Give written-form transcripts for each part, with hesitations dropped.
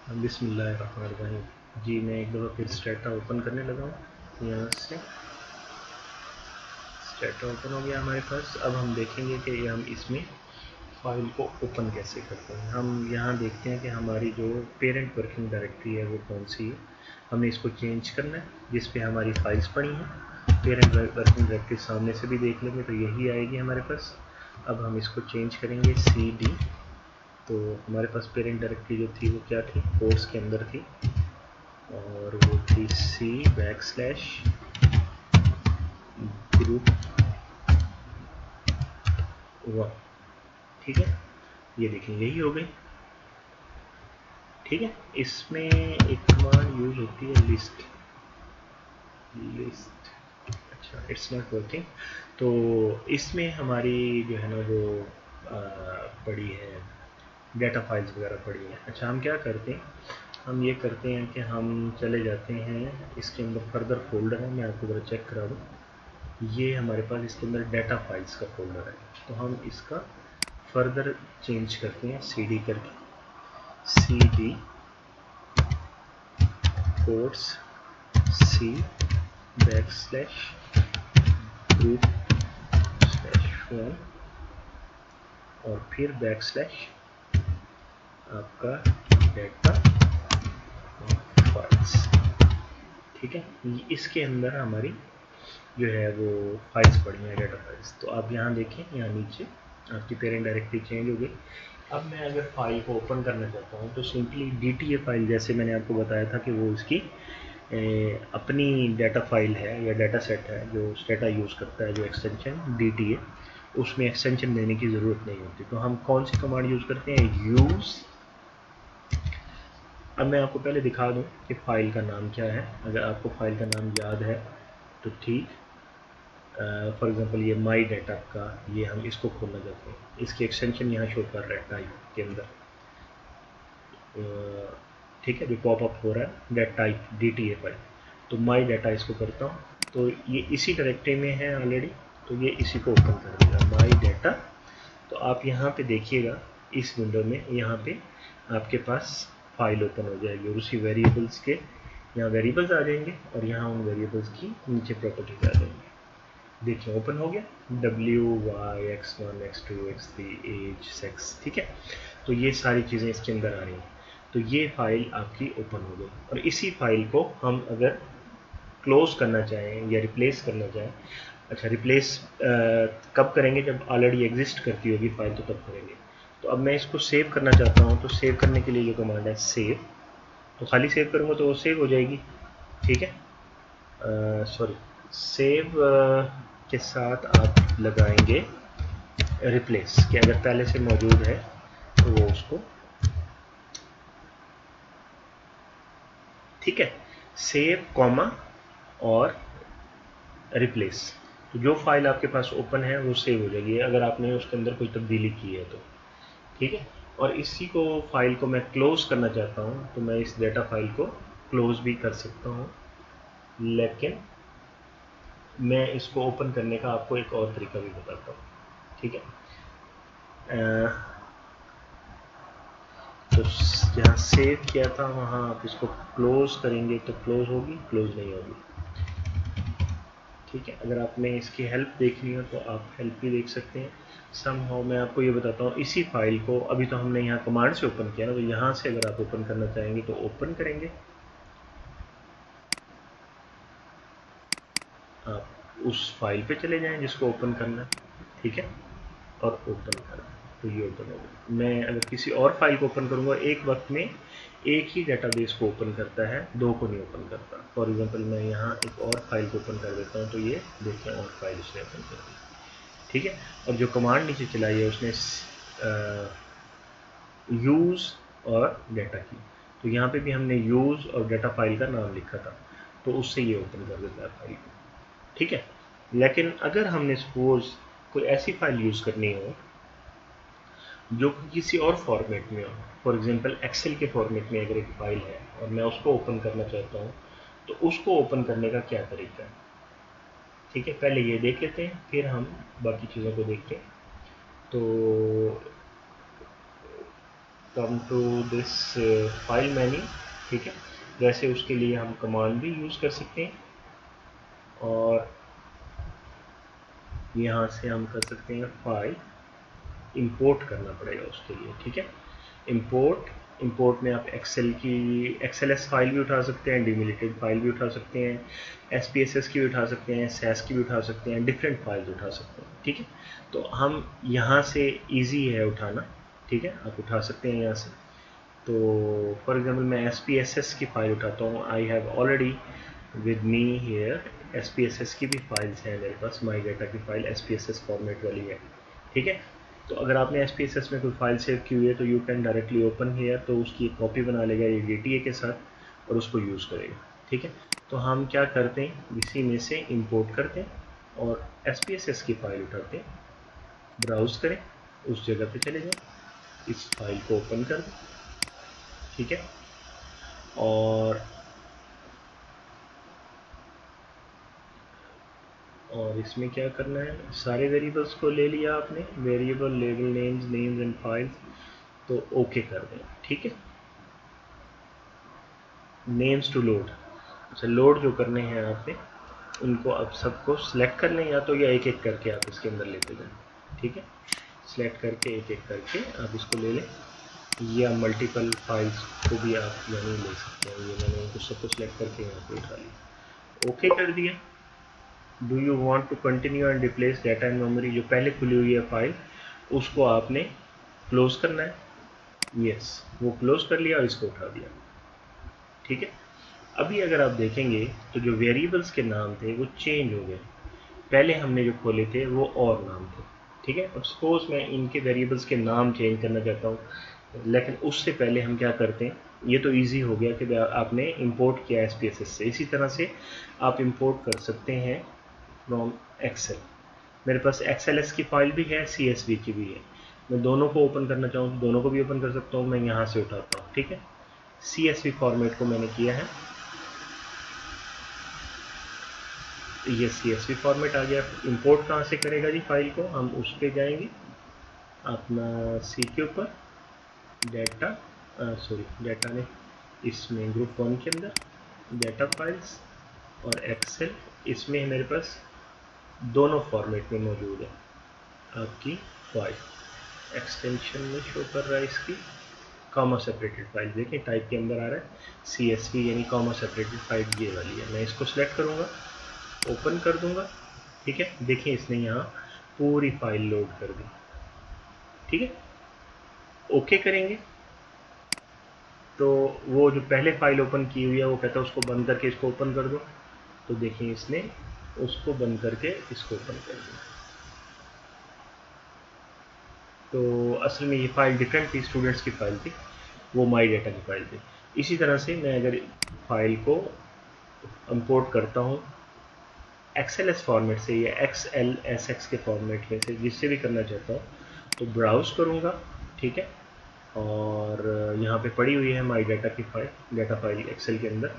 बिस्मिल्लाहिर्रहमानिर्रहीम। जी मैं एक दफ़ा फिर स्टेटा ओपन करने लगा हूँ। यहाँ से स्टेटा ओपन हो गया हमारे पास। अब हम देखेंगे कि हम इसमें फ़ाइल को ओपन कैसे करते हैं। हम यहाँ देखते हैं कि हमारी जो पेरेंट वर्किंग डायरेक्टरी है वो कौन सी है। हमने इसको चेंज करना है जिस पे हमारी फाइल्स पड़ी हैं। पेरेंट वर्किंग डायरेक्टरी सामने से भी देख लेंगे तो यही आएगी हमारे पास। अब हम इसको चेंज करेंगे CD। तो हमारे पास पेरेंट डायरेक्टरी जो थी वो क्या थी, कोर्स के अंदर थी और वो थी C\group 1। ठीक है, ये देखें यही हो गई। ठीक है, इसमें एक कमांड यूज होती है लिस्ट। अच्छा, इट्स नॉट वर्किंग। तो इसमें हमारी जो है ना वो पड़ी है डेटा फाइल्स वगैरह पड़ी है। अच्छा, हम क्या करते हैं, हम ये करते हैं कि हम चले जाते हैं इसके अंदर फर्दर फोल्डर है, मैं आपको ज़रा चेक करा दूँ। ये हमारे पास इसके अंदर डेटा फाइल्स का फोल्डर है। तो हम इसका फर्दर चेंज करते हैं CD करके, CD कोट्स C\group/1 और फिर बैकस्लैश आपका डेटा फाइल्स। ठीक है, इसके अंदर हमारी जो है वो फाइल्स पड़ी हैं, डेटा फाइल्स। तो आप यहाँ देखें, यहाँ नीचे आपकी पेरेंट डायरेक्टरी चेंज हो गई। अब मैं अगर फाइल को ओपन करना चाहता हूँ तो सिंपली DTA फाइल, जैसे मैंने आपको बताया था कि वो इसकी अपनी डाटा फाइल है या डाटा सेट है जो स्टेटा यूज़ करता है, जो एक्सटेंशन DTA, उसमें एक्सटेंशन देने की ज़रूरत नहीं होती। तो हम कौन सी कमांड यूज़ करते हैं, यूज़। अब मैं आपको पहले दिखा दूं कि फ़ाइल का नाम क्या है। अगर आपको फ़ाइल का नाम याद है तो ठीक। फॉर एग्जांपल ये माई डाटा का, ये हम इसको खोलना चाहते हैं, इसकी एक्सटेंशन यहाँ शो कर रहा है टाइप के अंदर। ठीक है, जो पॉपअप हो रहा है डेट टाइप DTA फाइल। तो माई डाटा इसको करता हूँ, तो ये इसी डायरेक्टरी में है ऑलरेडी, तो ये इसी को ओपन कर देगा, माई डाटा। तो आप यहाँ पे देखिएगा इस विंडो में, यहाँ पे आपके पास फाइल ओपन हो जाएगी और उसी वेरिएबल्स के यहाँ वेरिएबल्स आ जाएंगे और यहाँ उन वेरिएबल्स की नीचे प्रॉपर्टीज आ जाएंगी। देखिए ओपन हो गया, WY X1 X2 X3 as sex. ठीक है, तो ये सारी चीज़ें इसके अंदर आ रही हैं। तो ये फाइल आपकी ओपन हो गई और इसी फाइल को हम अगर क्लोज करना चाहें या रिप्लेस करना चाहें। अच्छा, रिप्लेस कब करेंगे, जब ऑलरेडी एग्जिस्ट करती होगी फाइल, तो तब करेंगे। तो अब मैं इसको सेव करना चाहता हूँ, तो सेव करने के लिए जो कमांड है सेव, तो खाली सेव करूँगा तो वो सेव हो जाएगी। ठीक है, सॉरी, सेव के साथ आप लगाएंगे रिप्लेस, कि अगर पहले से मौजूद है तो वो उसको। ठीक है, सेव कॉमा और रिप्लेस, तो जो फाइल आपके पास ओपन है वो सेव हो जाएगी अगर आपने उसके अंदर कोई तब्दीली की है तो। ठीक है, और इसी को फाइल को मैं क्लोज करना चाहता हूँ तो मैं इस डेटा फाइल को क्लोज भी कर सकता हूँ, लेकिन मैं इसको ओपन करने का आपको एक और तरीका भी बताता हूँ। ठीक है, तो जहाँ सेव किया था वहाँ आप इसको क्लोज करेंगे तो क्लोज होगी, क्लोज नहीं होगी। ठीक है, अगर आपने इसकी हेल्प देखनी हो तो आप हेल्प भी देख सकते हैं। समहाउ मैं आपको ये बताता हूँ, इसी फाइल को अभी तो हमने यहाँ कमांड से ओपन किया ना, तो यहाँ से अगर आप ओपन करना चाहेंगे तो ओपन करेंगे, आप उस फाइल पे चले जाएं जिसको ओपन करना है। ठीक है, और ओपन करें तो ये ओपन होगा। मैं अगर किसी और फाइल को ओपन करूँगा, एक वक्त में एक ही डेटाबेस को ओपन करता है, दो को नहीं ओपन करता। फॉर एग्जांपल मैं यहाँ एक और फाइल को ओपन कर देता हूँ तो ये देखें और फाइल उसने ओपन कर दी। ठीक है, और जो कमांड नीचे चलाई है उसने यूज़ और डेटा की, तो यहाँ पे भी हमने यूज़ और डेटा फाइल का नाम लिखा था, तो उससे ये ओपन कर देता है फाइल को। ठीक है, लेकिन अगर हमने सपोज कोई ऐसी फाइल यूज़ करनी हो जो किसी और फॉर्मेट में हो, फॉर एग्जांपल एक्सेल के फॉर्मेट में अगर एक फाइल है और मैं उसको ओपन करना चाहता हूँ, तो उसको ओपन करने का क्या तरीका है। ठीक है, पहले ये देख लेते हैं फिर हम बाकी चीज़ों को देखते हैं। तो come to this file menu, ठीक है। वैसे उसके लिए हम कमांड भी यूज़ कर सकते हैं और यहाँ से हम कर सकते हैं फाइल इंपोर्ट करना पड़ेगा उसके लिए, ठीक है। इंपोर्ट में आप एक्सेल की एक्सेलएस फाइल भी उठा सकते हैं, डिमिलिटेड फाइल भी उठा सकते हैं, एसपीएसएस की भी उठा सकते हैं, सैस की भी उठा सकते हैं, डिफरेंट फाइल्स उठा सकते हैं, ठीक है। तो हम यहाँ से इजी है उठाना, ठीक है, आप उठा सकते हैं यहाँ से। तो फॉर एग्जांपल मैं एसपीएसएस की फाइल उठाता हूँ, I have already with me here SPSS की भी फाइल्स हैं मेरे पास, माई डाटा की फाइल एसपीएसएस फॉर्मेट वाली है, ठीक है। तो अगर आपने एसपीएसएस में कोई फाइल सेव की हुई है तो you can directly open here, तो उसकी एक कॉपी बना लेगा ये डीटीए के साथ और उसको यूज़ करेगा, ठीक है। तो हम क्या करते हैं, इसी में से इंपोर्ट करते हैं और एसपीएसएस की फाइल उठाते हैं, ब्राउज करें, उस जगह पे चले जाएं, इस फाइल को ओपन कर दें, ठीक है। और इसमें क्या करना है, सारे वेरिएबल्स को ले लिया आपने, variable label names and files, तो ओके कर दें, ठीक है। नेम्स टू लोड, अच्छा लोड जो करने हैं आपने उनको अब सबको सिलेक्ट कर लें, या तो या एक एक करके आप इसके अंदर लेते जाएं, ठीक है। सिलेक्ट करके एक एक करके आप इसको ले लें, या मल्टीपल फाइल्स को भी आप यानी ले सकते हैं। ये मैंने इनको सबको सिलेक्ट करके यहाँ पे उठा लिया, ओके कर दिया। Do you want to continue and replace data in memory, जो पहले खुली हुई है फाइल उसको आपने क्लोज करना है, यस वो क्लोज कर लिया और इसको उठा दिया, ठीक है। अभी अगर आप देखेंगे तो जो वेरिएबल्स के नाम थे वो चेंज हो गए, पहले हमने जो खोले थे वो और नाम थे, ठीक है। अब सपोज मैं इनके वेरिएबल्स के नाम चेंज करना चाहता हूँ, लेकिन उससे पहले हम क्या करते हैं, ये तो इजी हो गया कि आपने इंपोर्ट किया एसपीएसएस से, इसी तरह से आप इंपोर्ट कर सकते हैं फ्रॉम एक्सेल। मेरे पास एक्सएलएस की फाइल भी है, सीएसवी की भी है, मैं दोनों को ओपन करना चाहूँ तो दोनों को भी ओपन कर सकता हूँ, मैं यहाँ से उठाता हूँ, ठीक है। सीएसवी फॉर्मेट को मैंने किया है, ये सीएसवी फॉर्मेट आ गया। इंपोर्ट कहाँ से करेगा जी फाइल को, हम उस पर जाएंगे अपना सी के ऊपर, डाटा डाटा ने इसमें ग्रुप 1 के अंदर डाटा फाइल्स और एक्सेल, इसमें मेरे पास दोनों फॉर्मेट में मौजूद है आपकी फाइल, एक्सटेंशन में शो कर रहा है इसकी कॉमा सेपरेटेड फाइल, देखिए टाइप के अंदर आ रहा है सीएसवी यानी कॉमा सेपरेटेड फाइल, ये वाली है। मैं इसको सिलेक्ट करूँगा, ओपन कर दूंगा, ठीक है। देखिए इसने यहाँ पूरी फाइल लोड कर दी, ठीक है। ओके करेंगे तो वो जो पहले फाइल ओपन की हुई है वो कहता है उसको बंद करके इसको ओपन कर दो, तो देखिए इसने उसको बंद करके इसको ओपन कर दिया। तो असल में ये फाइल डिफरेंट थी, स्टूडेंट्स की फाइल थी, वो माई डाटा की फाइल थी। इसी तरह से मैं अगर फाइल को इंपोर्ट करता हूँ एक्सएलएस फॉर्मेट से या एक्सएलएसएक्स के फॉर्मेट में से, जिससे भी करना चाहता हूँ, तो ब्राउज करूँगा, ठीक है। और यहाँ पे पड़ी हुई है माई डाटा की फाइल, डाटा फाइल एक्सेल के अंदर,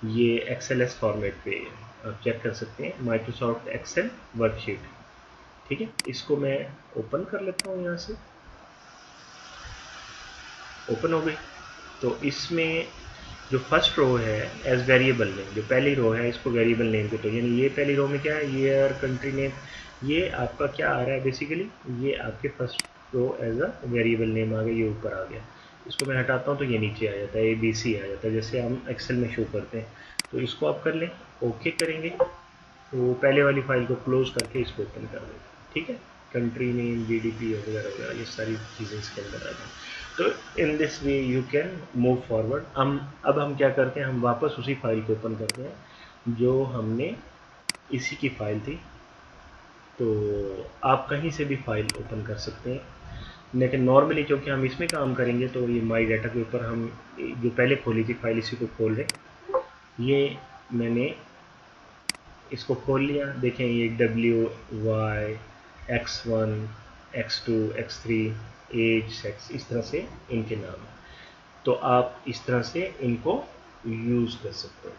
ये एक्सएलएस फॉर्मेट पे आप चेक कर सकते हैं, माइक्रोसॉफ्ट एक्सेल वर्कशीट, ठीक है। इसको मैं ओपन कर लेता हूँ, यहाँ से ओपन हो गई। तो इसमें जो फर्स्ट रो है एज वेरिएबल नेम, जो पहली रो है इसको वेरिएबल नेम के, तो यानी ये पहली रो में क्या है, ईयर कंट्री नेम, ये आपका क्या आ रहा है बेसिकली, ये आपके first row as a variable name आ गया, ये ऊपर आ गया। इसको मैं हटाता हूँ तो ये नीचे आ जाता है, ABC आ जाता है, जैसे हम एक्सेल में शो करते हैं। तो इसको आप कर लें, ओके करेंगे तो पहले वाली फाइल को क्लोज करके इसको ओपन कर दें, ठीक है। कंट्री नेम, GDP वगैरह वगैरह ये सारी चीज़ें इसके अंदर आ जाए। तो in this way you can move forward. अब हम क्या करते हैं, हम वापस उसी फाइल को ओपन करते हैं जो हमने इसी की फाइल थी। तो आप कहीं से भी फाइल ओपन कर सकते हैं, लेकिन नॉर्मली क्योंकि हम इसमें काम करेंगे तो ये माई डाटा के ऊपर हम जो पहले खोली थी फाइल इसी को खोल रहे। ये मैंने इसको खोल लिया, देखें ये WY, X1, X2, X3, as, sex, इस तरह से इनके नाम है। तो आप इस तरह से इनको यूज़ कर सकते हैं।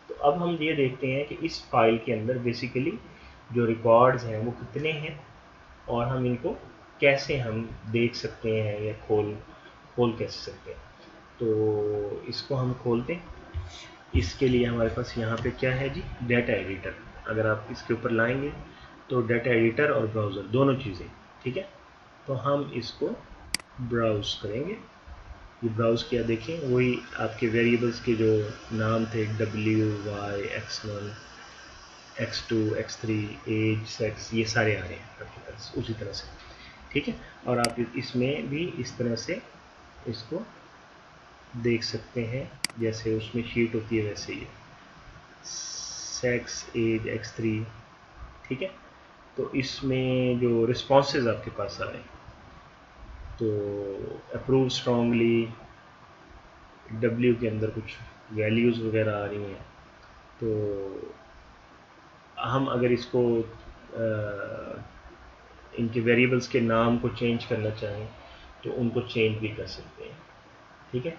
तो अब हम ये देखते हैं कि इस फाइल के अंदर बेसिकली जो रिकॉर्ड्स हैं वो कितने हैं और हम इनको कैसे हम देख सकते हैं या खोल खोल कैसे सकते हैं। तो इसको हम खोलते हैं। इसके लिए हमारे पास यहाँ पे क्या है जी, डाटा एडिटर। अगर आप इसके ऊपर लाएंगे तो डाटा एडिटर और ब्राउज़र दोनों चीज़ें, ठीक है। तो हम इसको ब्राउज़ करेंगे। ये ब्राउज़ किया, देखें वही आपके वेरिएबल्स के जो नाम थे WY X1 X2 X3 as sex, ये सारे आ रहे हैं आपके पास उसी तरह से, ठीक है। और आप इसमें भी इस तरह से इसको देख सकते हैं, जैसे उसमें शीट होती है वैसे ही सेक्स एज X3, ठीक है। तो इसमें जो रिस्पॉन्सेज आपके पास आ रहे हैं, तो अप्रूव स्ट्रांगली, W के अंदर कुछ वैल्यूज़ वगैरह आ रही हैं। तो हम अगर इसको इनके वेरिएबल्स के नाम को चेंज करना चाहें तो उनको चेंज भी कर सकते हैं, ठीक है।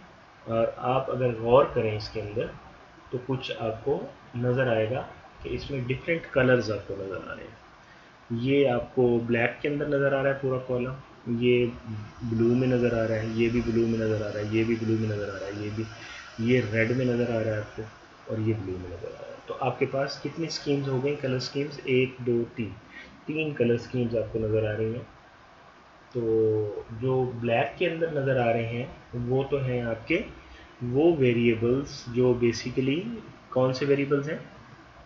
और आप अगर गौर करें इसके अंदर तो कुछ आपको नज़र आएगा कि इसमें डिफरेंट कलर्स आपको नज़र आ रहे हैं। ये आपको ब्लैक के अंदर नज़र आ रहा है पूरा कॉलम, ये ब्लू में नज़र आ रहा है, ये भी ब्लू में नज़र आ रहा है, ये भी ब्लू में नज़र आ रहा है, ये रेड में नज़र आ रहा है आपको, और ये ब्लू में नज़र आ रहा है। तो आपके पास कितनी स्कीम्स हो गई, कलर स्कीम्स, 1 2 3, 3 कलर स्कीम्स आपको नज़र आ रही हैं। तो जो ब्लैक के अंदर नज़र आ रहे हैं वो तो हैं आपके वो वेरिएबल्स जो बेसिकली कौन से वेरिएबल्स हैं,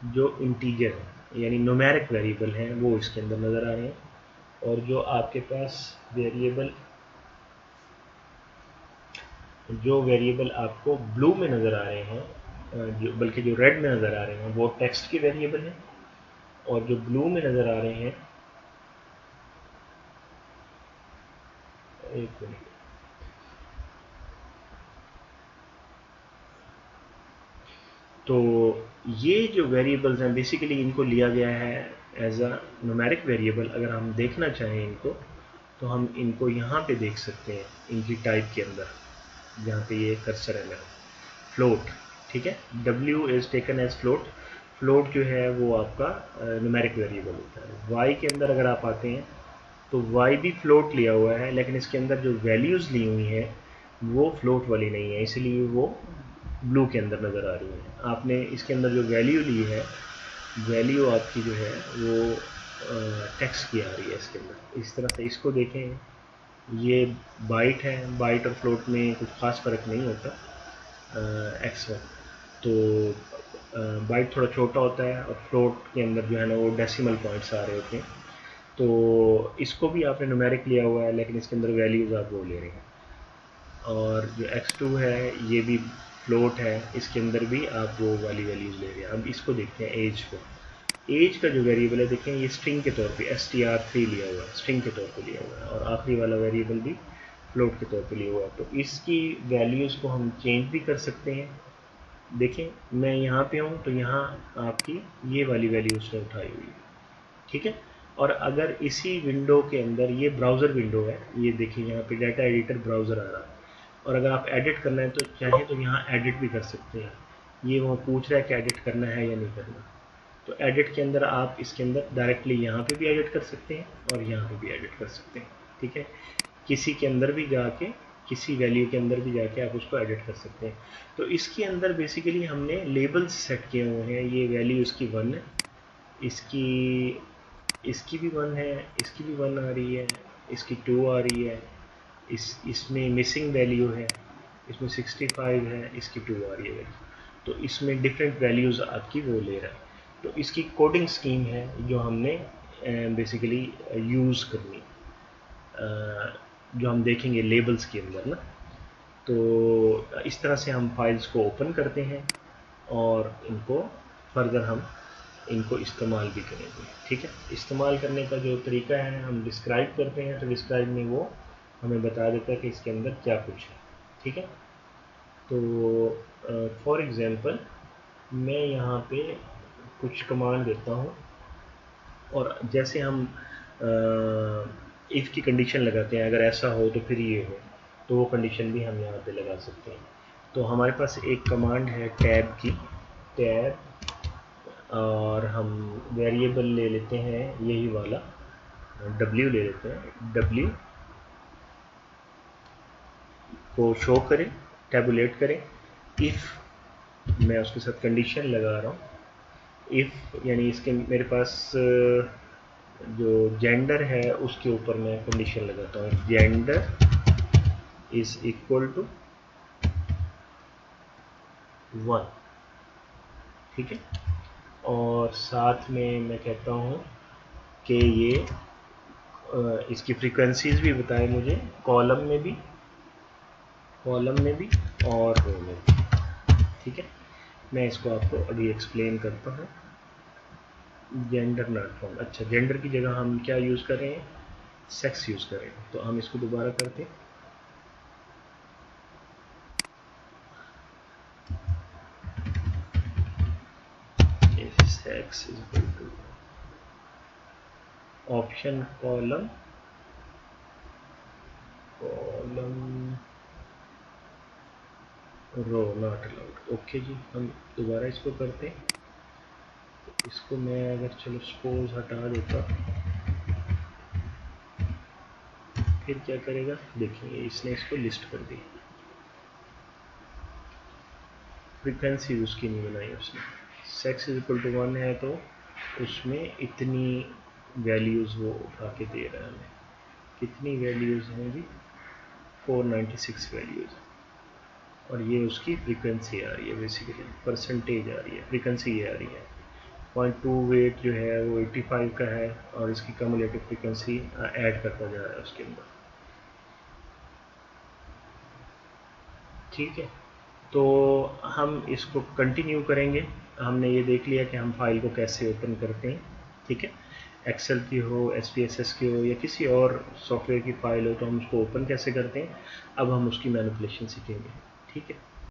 जो इंटीजर हैं यानी न्यूमेरिक वेरिएबल हैं, वो इसके अंदर नज़र आ रहे हैं। और जो आपके पास वेरिएबल आपको ब्लू में नज़र आ रहे हैं, बल्कि जो रेड में नज़र आ रहे हैं वो टेक्स्ट के वेरिएबल हैं, और जो ब्लू में नज़र आ रहे हैं, एक मिनट, तो ये जो वेरिएबल्स हैं बेसिकली इनको लिया गया है एज अ न्यूमेरिक वेरिएबल। अगर हम देखना चाहें इनको तो हम इनको यहाँ पे देख सकते हैं, इनकी टाइप के अंदर, जहाँ पे ये कर्सर है मेरा, फ्लोट, ठीक है। W is taken as float. Float जो है वो आपका न्यूमेरिक वेरिएबल होता है। Y के अंदर अगर आप आते हैं तो Y भी फ्लोट लिया हुआ है, लेकिन इसके अंदर जो वैल्यूज़ ली हुई हैं वो फ्लोट वाली नहीं है, इसलिए वो ब्लू के अंदर नज़र आ रही है। आपने इसके अंदर जो वैल्यू ली है, वैल्यू आपकी जो है वो टेक्स्ट की आ रही है इसके अंदर। इस तरह से इसको देखें, ये बाइट है, बाइट और फ्लोट में कुछ ख़ास फ़र्क नहीं होता X1। तो बाइट थोड़ा छोटा होता है और फ्लोट के अंदर जो है ना वो डेसिमल पॉइंट्स आ रहे होते हैं। तो इसको भी आपने न्यूमेरिक लिया हुआ है, लेकिन इसके अंदर वैल्यूज़ आप वो ले रहे हैं। और जो X2 है ये भी फ्लोट है, इसके अंदर भी आप वो वाली वैल्यूज़ ले रहे हैं। अब इसको देखते हैं एज को। एज का जो वेरिएबल है देखें, ये स्ट्रिंग के तौर पे str3 लिया हुआ है, स्ट्रिंग के तौर पे लिया हुआ है, और आखिरी वाला वेरिएबल भी फ्लोट के तौर पे लिया हुआ है। तो इसकी वैल्यूज़ को हम चेंज भी कर सकते हैं। देखें मैं यहाँ पे हूँ तो यहाँ आपकी ये वाली वैल्यू उसने उठाई हुई है, ठीक है। और अगर इसी विंडो के अंदर, ये ब्राउज़र विंडो है, ये देखिए यहाँ पे डाटा एडिटर ब्राउज़र आ रहा है, और अगर आप एडिट करना है तो चाहे तो यहाँ एडिट भी कर सकते हैं। ये वो पूछ रहा है कि एडिट करना है या नहीं करना, तो एडिट के अंदर आप इसके अंदर डायरेक्टली यहाँ पे भी एडिट कर सकते हैं और यहाँ पे भी एडिट कर सकते हैं, ठीक है। किसी के अंदर भी जाके, किसी वैल्यू के अंदर भी जाके आप उसको एडिट कर सकते हैं। तो इसके अंदर बेसिकली हमने लेबल्स सेट किए हुए हैं। ये वैल्यू इसकी 1 है, इसकी भी 1 है, इसकी भी 1 आ रही है, इसकी 2 आ रही है, इसमें मिसिंग वैल्यू है, इसमें 65 है, इसकी 2 आ रही है वैल्यू। तो इसमें डिफरेंट वैल्यूज़ आपकी वो ले रहा है। तो इसकी कोडिंग स्कीम है जो हमने बेसिकली यूज़ करनी, जो हम देखेंगे लेबल्स के अंदर ना। तो इस तरह से हम फाइल्स को ओपन करते हैं और इनको फर्दर हम इनको इस्तेमाल भी करेंगे, ठीक है। इस्तेमाल करने का जो तरीका है हम डिस्क्राइब करते हैं, तो डिस्क्राइब में वो हमें बता देता है कि इसके अंदर क्या कुछ है, ठीक है। तो फॉर एग्ज़ाम्पल मैं यहाँ पे कुछ कमांड देता हूँ, और जैसे हम इफ़ की कंडीशन लगाते हैं, अगर ऐसा हो तो फिर ये हो, तो वो कंडीशन भी हम यहाँ पे लगा सकते हैं। तो हमारे पास एक कमांड है टैब की, टैब, और हम वेरिएबल ले लेते हैं यही वाला, W ले लेते हैं, W को शो करें, टैबुलेट करें। इफ़ मैं उसके साथ कंडीशन लगा रहा हूँ, इफ़ यानी इसके मेरे पास जो जेंडर है उसके ऊपर मैं कंडीशन लगाता हूँ, जेंडर इज इक्वल टू 1, ठीक है। और साथ में मैं कहता हूँ कि ये इसकी फ्रीक्वेंसीज भी बताएं मुझे, कॉलम में भी और रो में भी, ठीक है। मैं इसको आपको अभी एक्सप्लेन करता हूँ। जेंडर नॉट फाउंड, अच्छा जेंडर की जगह हम क्या यूज़ कर रहे हैं, सेक्स यूज़ कर रहे हैं। तो हम इसको दोबारा करते हैं, sex is equal to option column row not allowed. Okay जी, हम दोबारा इसको करते हैं। तो इसको मैं अगर चलो सपोज हटा देता, फिर क्या करेगा देखिए, इसने इसको लिस्ट कर दी, फ्रीक्वेंसी उसकी नहीं बनाई उसने। सेक्स इज इक्वल टू 1 है तो उसमें इतनी वैल्यूज़ वो उठा के दे रहा है हमें। कितनी वैल्यूज़ होंगी, 496 वैल्यूज़। और ये उसकी फ्रीक्वेंसी आ रही है, बेसिकली परसेंटेज आ रही है, फ्रीक्वेंसी ये आ रही है। 0.2 वेट जो है वो 85 का है और इसकी कम्युलेटिव फ्रीक्वेंसी ऐड करता जा रहा है उसके अंदर, ठीक है। तो हम इसको कंटिन्यू करेंगे। हमने ये देख लिया कि हम फाइल को कैसे ओपन करते हैं, ठीक है। एक्सेल की हो, SPSS की हो या किसी और सॉफ्टवेयर की फाइल हो तो हम उसको ओपन कैसे करते हैं, अब हम उसकी मैनिपुलेशन सीखेंगे, ठीक है।